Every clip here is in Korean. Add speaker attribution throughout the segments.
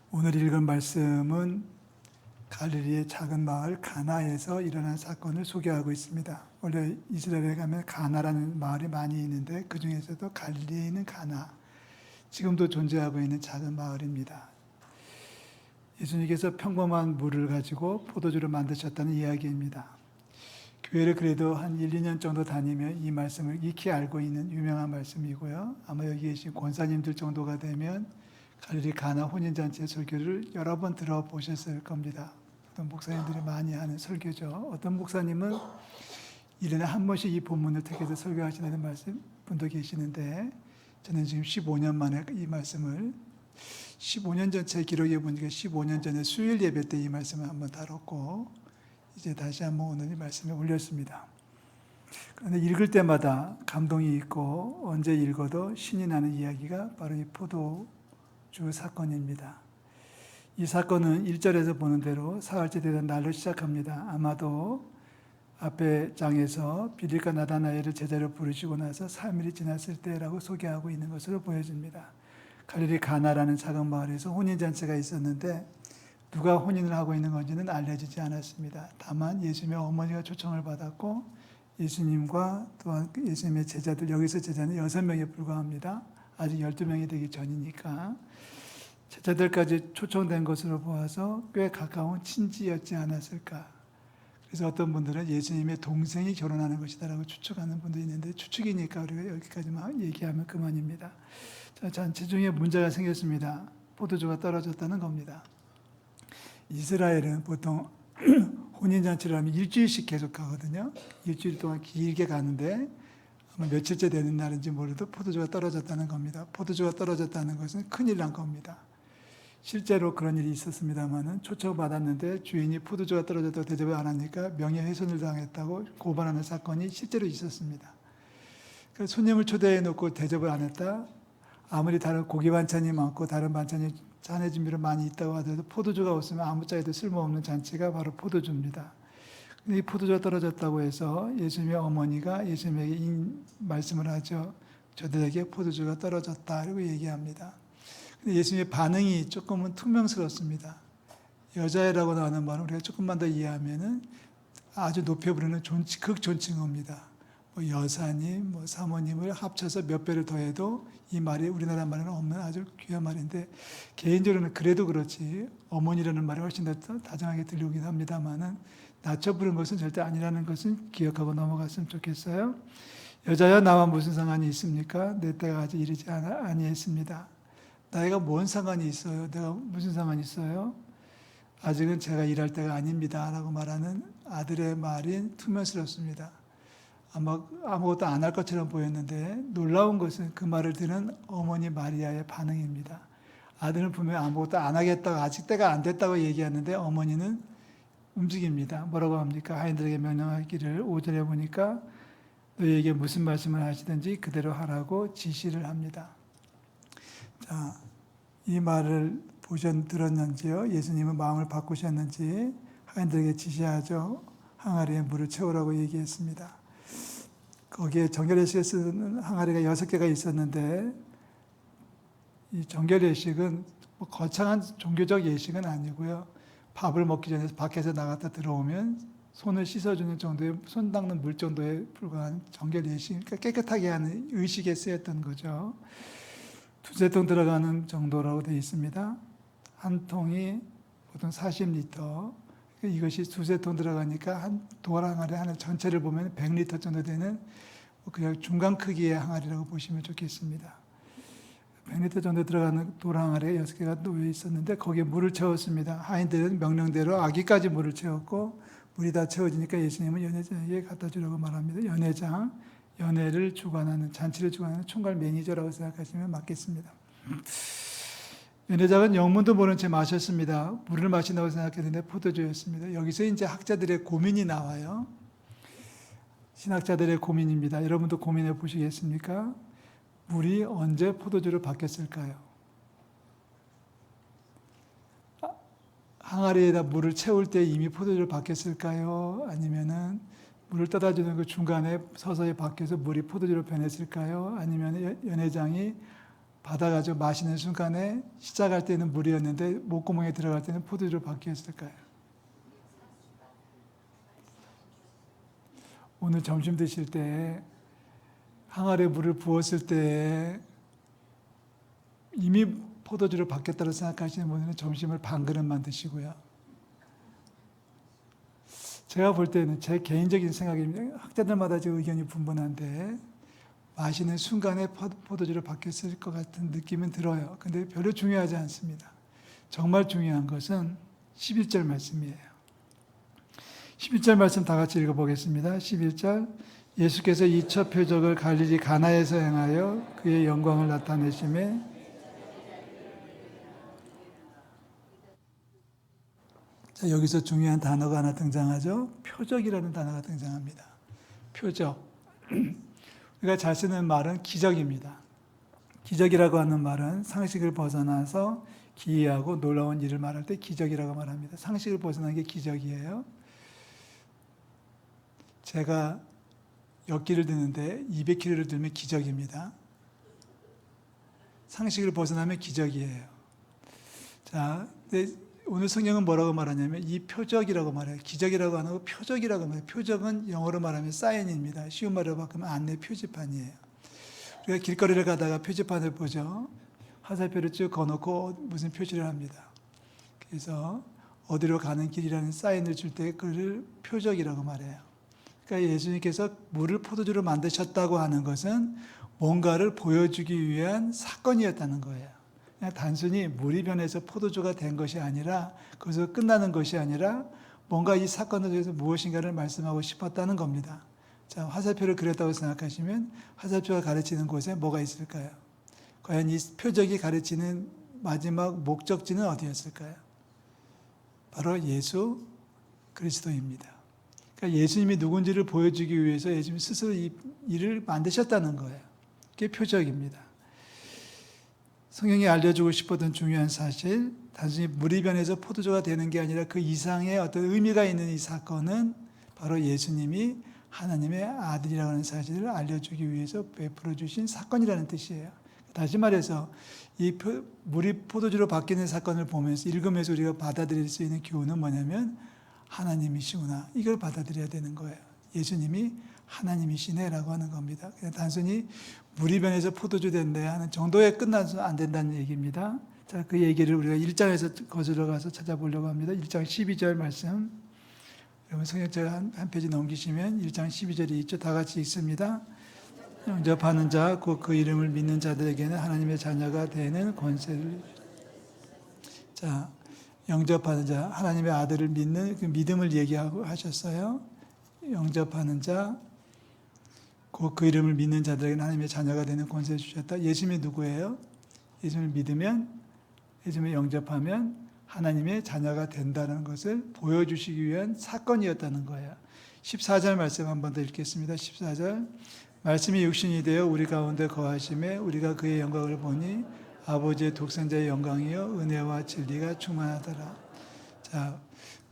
Speaker 1: 오늘 읽은 말씀은 갈릴리의 작은 마을 가나에서 일어난 사건을 소개하고 있습니다. 원래 이스라엘에 가면 가나라는 마을이 많이 있는데 그 중에서도 갈릴리에 있는 가나, 지금도 존재하고 있는 작은 마을입니다. 예수님께서 평범한 물을 가지고 포도주를 만드셨다는 이야기입니다. 교회를 그래도 한 1, 2년 정도 다니면 이 말씀을 익히 알고 있는 유명한 말씀이고요. 아마 여기 계신 권사님들 정도가 되면 갈릴리 가나 혼인잔치의 설교를 여러 번 들어보셨을 겁니다. 어떤 목사님들이 많이 하는 설교죠. 어떤 목사님은 1년에 한 번씩 이 본문을 택해서 설교하시는 말씀 분도 계시는데, 저는 지금 15년 만에 이 말씀을 15년 전 제 기록에 보니까 15년 전에 수요일 예배 때 이 말씀을 한번 다뤘고 이제 다시 한번 오늘 이 말씀을 올렸습니다. 그런데 읽을 때마다 감동이 있고 언제 읽어도 신이 나는 이야기가 바로 이 포도주 사건입니다. 이 사건은 1절에서 보는 대로 사흘째 되던 날로 시작합니다. 아마도 앞에 장에서 빌립과 나다나엘을 제자로 부르시고 나서 3일이 지났을 때라고 소개하고 있는 것으로 보여집니다. 갈릴리 가나라는 작은 마을에서 혼인잔치가 있었는데 누가 혼인을 하고 있는 건지는 알려지지 않았습니다. 다만 예수님의 어머니가 초청을 받았고 예수님과 또한 예수님의 제자들, 여기서 제자는 6명에 불과합니다. 아직 12명이 되기 전이니까 제자들까지 초청된 것으로 보아서 꽤 가까운 친지였지 않았을까. 그래서 어떤 분들은 예수님의 동생이 결혼하는 것이다라고 추측하는 분도 있는데, 추측이니까 우리가 여기까지만 얘기하면 그만입니다. 잔치 중에 문제가 생겼습니다. 포도주가 떨어졌다는 겁니다. 이스라엘은 보통 혼인잔치를 하면 일주일씩 계속 가거든요. 일주일 동안 길게 가는데 아마 며칠째 되는 날인지 모르도 포도주가 떨어졌다는 겁니다. 포도주가 떨어졌다는 것은 큰일 난 겁니다. 실제로 그런 일이 있었습니다만은 초청받았는데 주인이 포도주가 떨어졌다고 대접을 안 하니까 명예훼손을 당했다고 고발하는 사건이 실제로 있었습니다. 그래서 손님을 초대해 놓고 대접을 안 했다. 아무리 다른 고기 반찬이 많고 다른 반찬이 잔해 준비로 많이 있다고 하더라도 포도주가 없으면 아무짝에도 쓸모없는 잔치가 바로 포도주입니다. 이 포도주가 떨어졌다고 해서 예수님의 어머니가 예수님에게 이 말씀을 하죠. 저들에게 포도주가 떨어졌다고 얘기합니다. 근데 예수님의 반응이 조금은 퉁명스럽습니다. 여자애라고 나오는 말은 우리가 조금만 더 이해하면은 아주 높여 부르는 극존칭어입니다. 뭐 여사님, 뭐 사모님을 합쳐서 몇 배를 더해도 이 말이 우리나라 말에는 없는 아주 귀한 말인데, 개인적으로는 그래도 그렇지 어머니라는 말이 훨씬 더 다정하게 들리긴 합니다만은 낮춰 부른 것은 절대 아니라는 것은 기억하고 넘어갔으면 좋겠어요. 여자야 나와 무슨 상관이 있습니까? 내 때가 아직 이르지 아니했습니다. 나이가 뭔 상관이 있어요? 내가 무슨 상관이 있어요? 아직은 제가 일할 때가 아닙니다 라고 말하는 아들의 말인 퉁명스럽습니다. 아마 아무것도 안 할 것처럼 보였는데 놀라운 것은 그 말을 들은 어머니 마리아의 반응입니다. 아들은 분명히 아무것도 안 하겠다고, 아직 때가 안 됐다고 얘기하는데 어머니는 움직입니다. 뭐라고 합니까? 하인들에게 명령하기를 5절에 보니까 너희에게 무슨 말씀을 하시든지 그대로 하라고 지시를 합니다. 자, 이 말을 들었는지요? 예수님은 마음을 바꾸셨는지 하인들에게 지시하죠. 항아리에 물을 채우라고 얘기했습니다. 거기에 정결예식에 쓰는 항아리가 6개가 있었는데 이 정결예식은 뭐 거창한 종교적 예식은 아니고요. 밥을 먹기 전에 밖에서 나갔다 들어오면 손을 씻어주는 정도의, 손 닦는 물 정도에 불과한 정결예식, 그러니까 깨끗하게 하는 의식에 쓰였던 거죠. 2-3통 들어가는 정도라고 되어 있습니다. 한 통이 보통 40리터, 이것이 2-3통 들어가니까 한 돌 항아리 하나 전체를 보면 100리터 정도 되는 그냥 중간 크기의 항아리라고 보시면 좋겠습니다. 100리터 정도 들어가는 돌 항아리가 6개가 놓여 있었는데 거기에 물을 채웠습니다. 하인들은 명령대로 아기까지 물을 채웠고 물이 다 채워지니까 예수님은 연회장에게 갖다 주려고 말합니다. 연회장, 연회를 주관하는, 잔치를 주관하는 총괄 매니저라고 생각하시면 맞겠습니다. 연회장은 영문도 모른 채 마셨습니다. 물을 마신다고 생각했는데 포도주였습니다. 여기서 이제 학자들의 고민이 나와요. 신학자들의 고민입니다. 여러분도 고민해 보시겠습니까? 물이 언제 포도주로 바뀌었을까요? 항아리에다 물을 채울 때 이미 포도주로 바뀌었을까요? 아니면은 물을 떠다 주는 그 중간에 서서히 바뀌어서 물이 포도주로 변했을까요? 아니면 연회장이 받아가지고 마시는 순간에 시작할 때는 물이었는데 목구멍에 들어갈 때는 포도주로 바뀌었을까요? 오늘 점심 드실 때 항아리에 물을 부었을 때 이미 포도주로 바뀌었다고 생각하시는 분들은 점심을 반 그릇만 드시고요. 제가 볼 때는 제 개인적인 생각입니다. 학자들마다 지금 의견이 분분한데 마시는 순간에 포도주로 바뀌었을 것 같은 느낌은 들어요. 근데 별로 중요하지 않습니다. 정말 중요한 것은 11절 말씀이에요. 11절 말씀 다 같이 읽어보겠습니다. 11절 예수께서 이 첫 표적을 갈릴리 가나에서 행하여 그의 영광을 나타내심에 자, 여기서 중요한 단어가 하나 등장하죠. 표적이라는 단어가 등장합니다. 표적. 우리가 잘 쓰는 말은 기적입니다. 기적이라고 하는 말은 상식을 벗어나서 기이하고 놀라운 일을 말할 때 기적이라고 말합니다. 상식을 벗어난 게 기적이에요. 제가 역기를 드는데 200kg를 들면 기적입니다. 상식을 벗어나면 기적이에요. 자, 근데 오늘 성경은 뭐라고 말하냐면 이 표적이라고 말해요. 기적이라고 안 하고 표적이라고 말해요. 표적은 영어로 말하면 사인입니다. 쉬운 말로 바꾸면 안내 표지판이에요. 우리가 길거리를 가다가 표지판을 보죠. 화살표를 쭉 거놓고 무슨 표시를 합니다. 그래서 어디로 가는 길이라는 사인을 줄 때 그를 표적이라고 말해요. 그러니까 예수님께서 물을 포도주로 만드셨다고 하는 것은 뭔가를 보여주기 위한 사건이었다는 거예요. 그냥 단순히 물이 변해서 포도주가 된 것이 아니라 그것으로 끝나는 것이 아니라 뭔가 이 사건을 통해서 무엇인가를 말씀하고 싶었다는 겁니다. 자, 화살표를 그렸다고 생각하시면 화살표가 가르치는 곳에 뭐가 있을까요? 과연 이 표적이 가르치는 마지막 목적지는 어디였을까요? 바로 예수 그리스도입니다. 그러니까 예수님이 누군지를 보여주기 위해서 예수님 스스로 이 일을 만드셨다는 거예요. 그게 표적입니다. 성경이 알려주고 싶었던 중요한 사실, 단순히 물이 변해서 포도주가 되는 게 아니라 그 이상의 어떤 의미가 있는 이 사건은 바로 예수님이 하나님의 아들이라고 하는 사실을 알려주기 위해서 베풀어 주신 사건이라는 뜻이에요. 다시 말해서 이 물이 포도주로 바뀌는 사건을 보면서 읽으면서 우리가 받아들일 수 있는 교훈은 뭐냐면 하나님이시구나. 이걸 받아들여야 되는 거예요. 예수님이 하나님이시네라고 하는 겁니다. 그냥 단순히 물이 변해서 포도주 된대 하는 정도에 끝나서 안 된다는 얘기입니다. 자, 그 얘기를 우리가 1장에서 거슬러 가서 찾아보려고 합니다. 1장 12절 말씀. 여러분 성경책 한 페이지 넘기시면 1장 12절이 있죠. 다 같이 읽습니다. 영접하는 자, 곧 그 이름을 믿는 자들에게는 하나님의 자녀가 되는 권세를. 자, 영접하는 자, 하나님의 아들을 믿는 그 믿음을 얘기하고 하셨어요. 영접하는 자, 곧 그 이름을 믿는 자들에게는 하나님의 자녀가 되는 권세를 주셨다. 예수님이 누구예요? 예수님을 믿으면, 예수님을 영접하면 하나님의 자녀가 된다는 것을 보여주시기 위한 사건이었다는 거예요. 14절 말씀 한 번 더 읽겠습니다. 14절. 말씀이 육신이 되어 우리 가운데 거하심에 우리가 그의 영광을 보니 아버지의 독생자의 영광이요 은혜와 진리가 충만하더라. 자,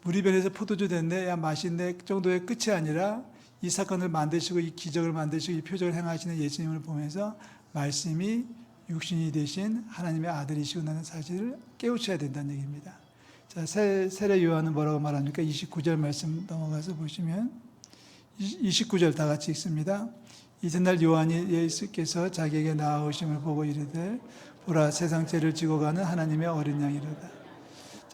Speaker 1: 물이 변해서 포도주 됐네, 야 마신네 정도의 끝이 아니라 이 사건을 만드시고 이 기적을 만드시고 이 표적을 행하시는 예수님을 보면서 말씀이 육신이 되신 하나님의 아들이시구나는 사실을 깨우쳐야 된다는 얘기입니다. 자, 세례 요한은 뭐라고 말합니까? 29절 말씀 넘어가서 보시면 29절 다 같이 읽습니다. 이튿날 요한이 예수께서 자기에게 나아오심을 보고 이르되 보라 세상 죄를 지고 가는 하나님의 어린 양이로다.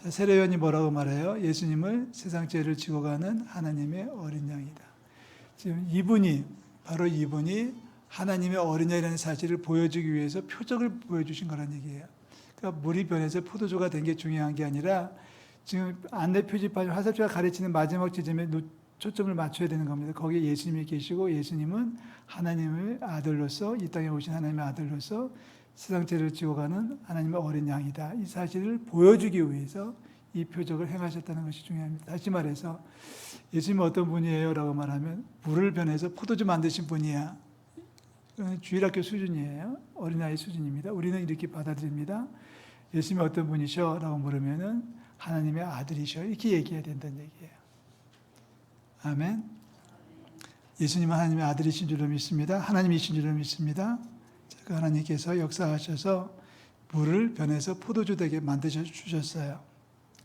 Speaker 1: 자, 세례 요한이 뭐라고 말해요? 예수님을 세상 죄를 지고 가는 하나님의 어린 양이다. 지금 바로 이분이 하나님의 어린 양이라는 사실을 보여주기 위해서 표적을 보여주신 거란 얘기예요. 그러니까 물이 변해서 포도주가 된 게 중요한 게 아니라 지금 안내 표지판 화살표가 가르치는 마지막 지점에 초점을 맞춰야 되는 겁니다. 거기에 예수님이 계시고 예수님은 하나님의 아들로서 이 땅에 오신 하나님의 아들로서 세상 죄를 지고 가는 하나님의 어린 양이다. 이 사실을 보여주기 위해서 이 표적을 행하셨다는 것이 중요합니다. 다시 말해서 예수님은 어떤 분이에요? 라고 말하면 물을 변해서 포도주 만드신 분이야. 주일학교 수준이에요. 어린아이 수준입니다. 우리는 이렇게 받아들입니다. 예수님이 어떤 분이셔? 라고 물으면은 하나님의 아들이셔. 이렇게 얘기해야 된다는 얘기예요. 아멘. 예수님은 하나님의 아들이신 줄로 믿습니다. 하나님이신 줄로 믿습니다. 그 하나님께서 역사하셔서 물을 변해서 포도주 되게 만드셔 주셨어요.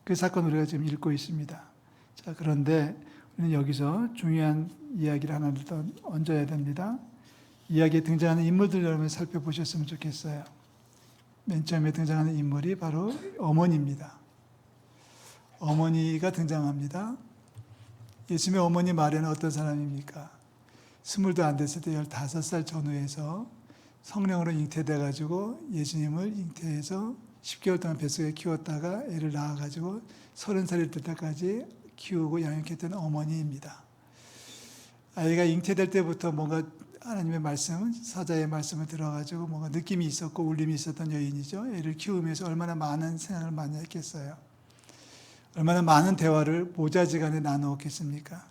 Speaker 1: 그 사건을 우리가 지금 읽고 있습니다. 자, 그런데 우리는 여기서 중요한 이야기를 하나를 더 얹어야 됩니다. 이야기에 등장하는 인물들 여러분 살펴보셨으면 좋겠어요. 맨 처음에 등장하는 인물이 바로 어머니입니다. 어머니가 등장합니다. 예수님의 어머니 마리아는 어떤 사람입니까? 20도 안 됐을 때 15살 전후에서 성령으로 잉태돼가지고 예수님을 잉태해서 10개월 동안 뱃속에 키웠다가 애를 낳아가지고 30살이 될 때까지 키우고 양육했던 어머니입니다. 아이가 잉태될 때부터 뭔가 하나님의 말씀, 사자의 말씀을 들어가지고 뭔가 느낌이 있었고 울림이 있었던 여인이죠. 애를 키우면서 얼마나 많은 생각을 많이 했겠어요. 얼마나 많은 대화를 모자지간에 나누었겠습니까?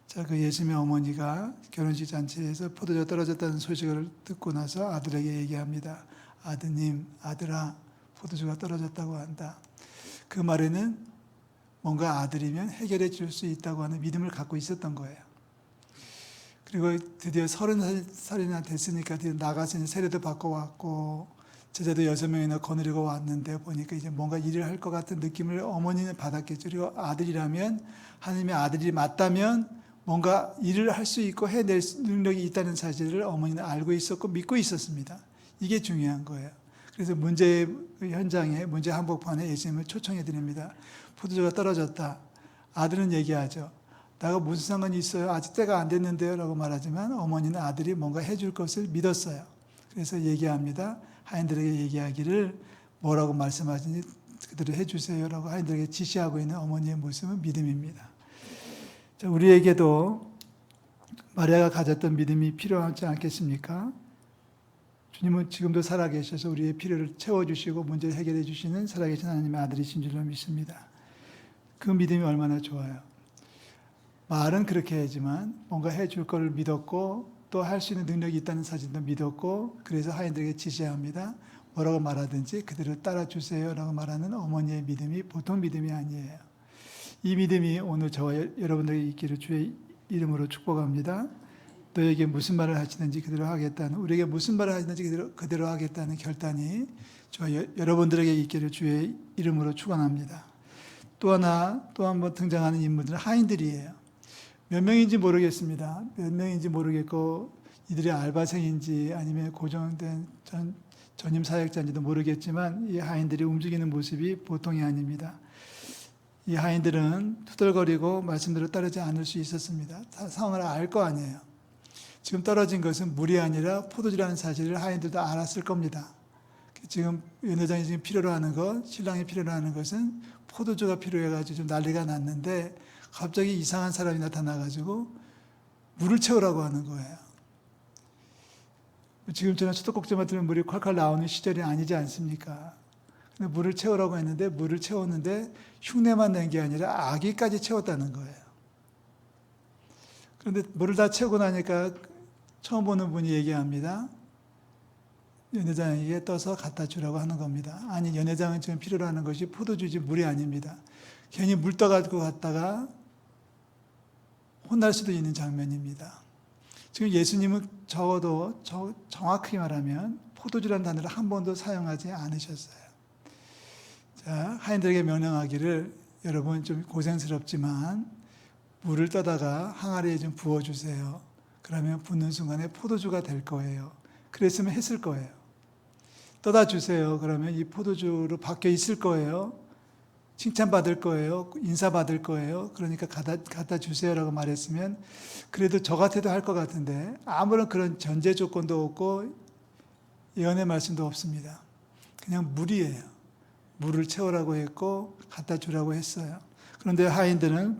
Speaker 1: 자, 그 예수님의 어머니가 결혼식 잔치에서 포도주가 떨어졌다는 소식을 듣고 나서 아들에게 얘기합니다. 아드님, 아들아, 포도주가 떨어졌다고 한다. 그 말에는 뭔가 아들이면 해결해 줄 수 있다고 하는 믿음을 갖고 있었던 거예요. 그리고 드디어 30살이나 됐으니까 드디어 나가서 세례도 받고 왔고 제자도 6명이나 거느리고 왔는데 보니까 이제 뭔가 일을 할 것 같은 느낌을 어머니는 받았겠죠. 그리고 아들이라면 하나님의 아들이 맞다면 뭔가 일을 할 수 있고 해낼 능력이 있다는 사실을 어머니는 알고 있었고 믿고 있었습니다. 이게 중요한 거예요. 그래서 문제 현장에 문제 한복판에 예수님을 초청해 드립니다. 포도주가 떨어졌다. 아들은 얘기하죠. 나가 무슨 상관이 있어요? 아직 때가 안 됐는데요 라고 말하지만 어머니는 아들이 뭔가 해줄 것을 믿었어요. 그래서 얘기합니다. 하인들에게 얘기하기를 뭐라고 말씀하시니 그대로 해주세요 라고 하인들에게 지시하고 있는 어머니의 모습은 믿음입니다. 자, 우리에게도 마리아가 가졌던 믿음이 필요하지 않겠습니까? 주님은 지금도 살아계셔서 우리의 필요를 채워주시고 문제를 해결해 주시는 살아계신 하나님의 아들이신 줄로 믿습니다. 그 믿음이 얼마나 좋아요. 말은 그렇게 하지만 뭔가 해줄 걸 믿었고 또 할 수 있는 능력이 있다는 사실도 믿었고 그래서 하인들에게 지시합니다. 뭐라고 말하든지 그대로 따라주세요 라고 말하는 어머니의 믿음이 보통 믿음이 아니에요. 이 믿음이 오늘 저와 여러분들에게 있기를 주의 이름으로 축복합니다. 너에게 무슨 말을 하시든지 그대로 하겠다는 우리에게 무슨 말을 하시든지 그대로 하겠다는 결단이 저와 여러분들에게 있기를 주의 이름으로 축원합니다. 또 한 번 등장하는 인물들은 하인들이에요. 몇 명인지 모르겠습니다. 몇 명인지 모르겠고 이들이 알바생인지 아니면 고정된 전임 사역자인지도 모르겠지만 이 하인들이 움직이는 모습이 보통이 아닙니다. 이 하인들은 투덜거리고 말씀대로 따르지 않을 수 있었습니다. 상황을 알 거 아니에요. 지금 떨어진 것은 물이 아니라 포도주라는 사실을 하인들도 알았을 겁니다. 지금 연회장이 지금 필요로 하는 것, 신랑이 필요로 하는 것은 포도주가 필요해가지고 좀 난리가 났는데 갑자기 이상한 사람이 나타나가지고 물을 채우라고 하는 거예요. 지금처럼 수도꼭지만 들면 물이 콸콸 나오는 시절이 아니지 않습니까? 근데 물을 채우라고 했는데 물을 채웠는데 흉내만 낸 게 아니라 아기까지 채웠다는 거예요. 그런데 물을 다 채우고 나니까 처음 보는 분이 얘기합니다. 연회장에게 떠서 갖다 주라고 하는 겁니다. 아니, 연회장은 지금 필요로 하는 것이 포도주지 물이 아닙니다. 괜히 물 떠가지고 갔다가 혼날 수도 있는 장면입니다. 지금 예수님은 적어도 정확하게 말하면 포도주라는 단어를 한 번도 사용하지 않으셨어요. 자, 하인들에게 명령하기를 여러분 좀 고생스럽지만 물을 떠다가 항아리에 좀 부어주세요. 그러면 붓는 순간에 포도주가 될 거예요. 그랬으면 했을 거예요. 떠다 주세요. 그러면 이 포도주로 바뀌어 있을 거예요. 칭찬받을 거예요. 인사받을 거예요. 그러니까 갖다 주세요라고 말했으면 그래도 저 같아도 할 것 같은데 아무런 그런 전제 조건도 없고 예언의 말씀도 없습니다. 그냥 물이에요. 물을 채우라고 했고 갖다 주라고 했어요. 그런데 하인들은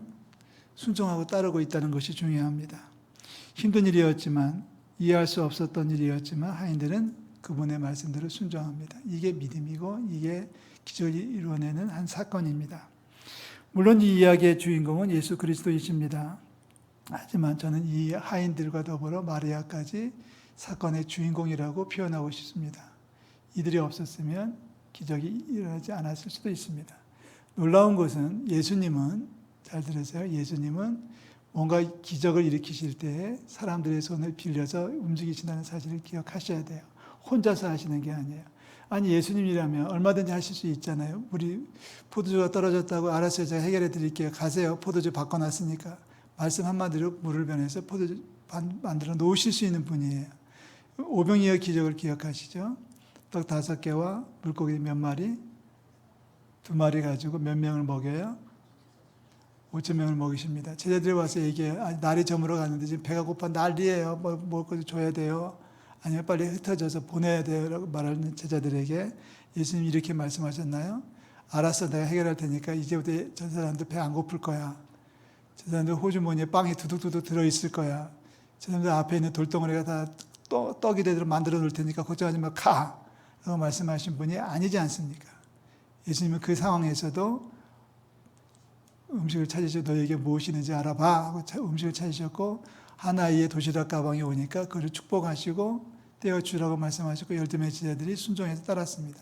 Speaker 1: 순종하고 따르고 있다는 것이 중요합니다. 힘든 일이었지만 이해할 수 없었던 일이었지만 하인들은 그분의 말씀대로 순종합니다. 이게 믿음이고 이게 기적을 이루어내는 한 사건입니다. 물론 이 이야기의 주인공은 예수 그리스도이십니다. 하지만 저는 이 하인들과 더불어 마리아까지 사건의 주인공이라고 표현하고 싶습니다. 이들이 없었으면 기적이 일어나지 않았을 수도 있습니다. 놀라운 것은 예수님은 잘 들으세요. 예수님은 뭔가 기적을 일으키실 때에 사람들의 손을 빌려서 움직이신다는 사실을 기억하셔야 돼요. 혼자서 하시는 게 아니에요. 아니 예수님이라면 얼마든지 하실 수 있잖아요. 우리 포도주가 떨어졌다고 알았어요. 제가 해결해 드릴게요. 가세요. 포도주 바꿔놨으니까. 말씀 한마디로 물을 변해서 포도주 만들어 놓으실 수 있는 분이에요. 오병이어 기적을 기억하시죠? 떡 5개와 물고기 몇 마리? 2마리 가지고 몇 명을 먹여요? 5,000명을 먹이십니다. 제자들이 와서 얘기해요. 날이 저물어 가는데 지금 배가 고파 난리예요. 먹을 거 줘야 돼요. 아니면 빨리 흩어져서 보내야 돼요. 라고 말하는 제자들에게 예수님이 이렇게 말씀하셨나요? 알았어. 내가 해결할 테니까 이제부터 저 사람들 배 안 고플 거야. 저 사람들 호주머니에 빵이 두둑두둑 들어있을 거야. 저 사람들 앞에 있는 돌덩어리가 다 떡이 되도록 만들어 놓을 테니까 걱정하지 마. 가! 라고 말씀하신 분이 아니지 않습니까? 예수님은 그 상황에서도 음식을 찾으셔 너에게 무엇이 있는지 알아봐 하고 음식을 찾으셨고 한 아이의 도시락 가방이 오니까 그를 축복하시고 떼어주라고 말씀하셨고 12명의 제자들이 순종해서 따랐습니다.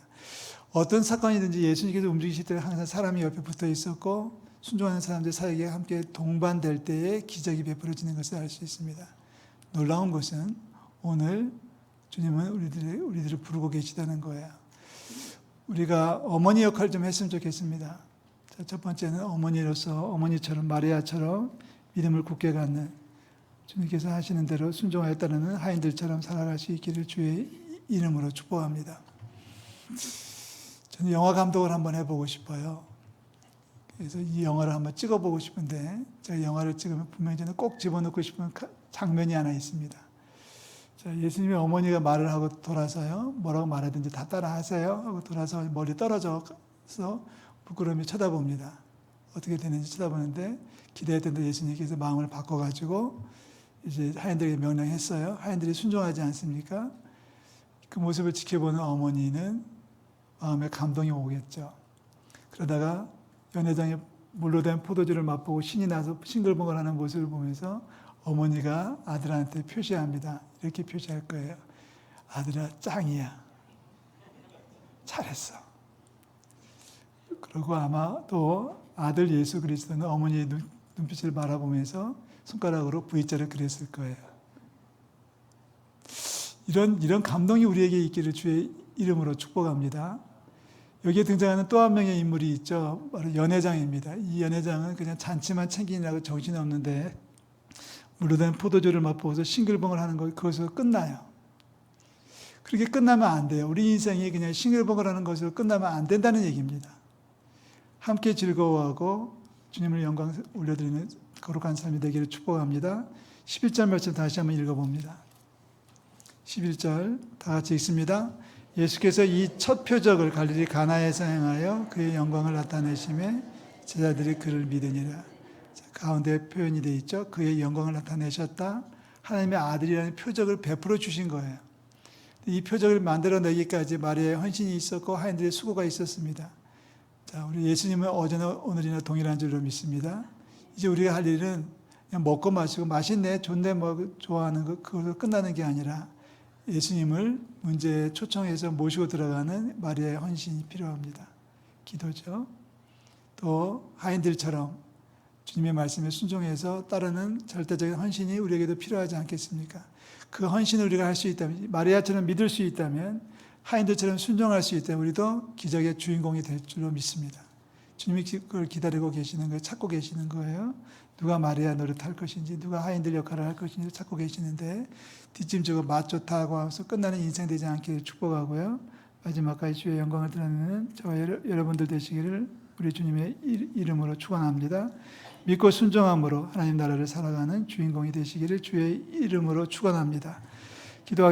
Speaker 1: 어떤 사건이든지 예수님께서 움직이실 때 항상 사람이 옆에 붙어 있었고 순종하는 사람들 사이에 함께 동반될 때에 기적이 베풀어지는 것을 알 수 있습니다. 놀라운 것은 오늘 주님은 우리들을 부르고 계시다는 거예요. 우리가 어머니 역할 좀 했으면 좋겠습니다. 자, 첫 번째는 어머니로서 어머니처럼 마리아처럼 믿음을 굳게 갖는 주님께서 하시는 대로 순종하여 따르는 하인들처럼 살아갈 수 있기를 주의 이름으로 축복합니다. 저는 영화 감독을 한번 해보고 싶어요. 그래서 이 영화를 한번 찍어보고 싶은데 제가 영화를 찍으면 분명히 저는 꼭 집어넣고 싶은 장면이 하나 있습니다. 자, 예수님의 어머니가 말을 하고 돌아서요. 뭐라고 말하든지 다 따라하세요 하고 돌아서 머리 떨어져서 부끄러움이 쳐다봅니다. 어떻게 되는지 쳐다보는데 기대했던 대로 예수님께서 마음을 바꿔가지고 이제 하인들에게 명령했어요. 하인들이 순종하지 않습니까? 그 모습을 지켜보는 어머니는 마음에 감동이 오겠죠. 그러다가 연회장에 물로 된 포도주를 맛보고 신이 나서 싱글벙글하는 모습을 보면서 어머니가 아들한테 표시합니다. 이렇게 표시할 거예요. 아들아 짱이야. 잘했어. 그리고 아마 또 아들 예수 그리스도는 어머니의 눈빛을 바라보면서 손가락으로 V자를 그렸을 거예요. 이런 감동이 우리에게 있기를 주의 이름으로 축복합니다. 여기에 등장하는 또 한 명의 인물이 있죠. 바로 연회장입니다. 이 연회장은 그냥 잔치만 챙기느라고 정신없는데 물로 된 포도주를 맛보고서 싱글벙글하는 것 그것으로 끝나요. 그렇게 끝나면 안 돼요. 우리 인생이 그냥 싱글벙글하는 것으로 끝나면 안 된다는 얘기입니다. 함께 즐거워하고 주님을 영광 올려드리는 거룩한 삶이 되기를 축복합니다. 11절 말씀 다시 한번 읽어봅니다. 11절 다 같이 읽습니다. 예수께서 이 첫 표적을 갈릴리 가나에서 행하여 그의 영광을 나타내심에 제자들이 그를 믿으니라. 가운데 표현이 되어 있죠. 그의 영광을 나타내셨다. 하나님의 아들이라는 표적을 베풀어 주신 거예요. 이 표적을 만들어내기까지 마리아의 헌신이 있었고 하인들의 수고가 있었습니다. 자, 우리 예수님은 어제나 오늘이나 동일한 줄로 믿습니다. 이제 우리가 할 일은 그냥 먹고 마시고 맛있네, 좋네, 좋아하는 거 그걸로 끝나는 게 아니라 예수님을 문제에 초청해서 모시고 들어가는 마리아의 헌신이 필요합니다. 기도죠. 또 하인들처럼 주님의 말씀에 순종해서 따르는 절대적인 헌신이 우리에게도 필요하지 않겠습니까? 그 헌신을 우리가 할 수 있다면, 마리아처럼 믿을 수 있다면, 하인들처럼 순종할 수 있다면 우리도 기적의 주인공이 될 줄로 믿습니다. 주님이 그걸 기다리고 계시는 거예요. 찾고 계시는 거예요. 누가 마리아 노릇할 것인지, 누가 하인들 역할을 할 것인지 찾고 계시는데 뒷짐지고 맛 좋다고 하면서 끝나는 인생 되지 않기를 축복하고요. 마지막까지 주의 영광을 드러내는 저와 여러분들 되시기를 우리 주님의 이름으로 축원합니다. 믿고 순종함으로 하나님 나라를 살아가는 주인공이 되시기를 주의 이름으로 축원합니다. 기도하겠습니다.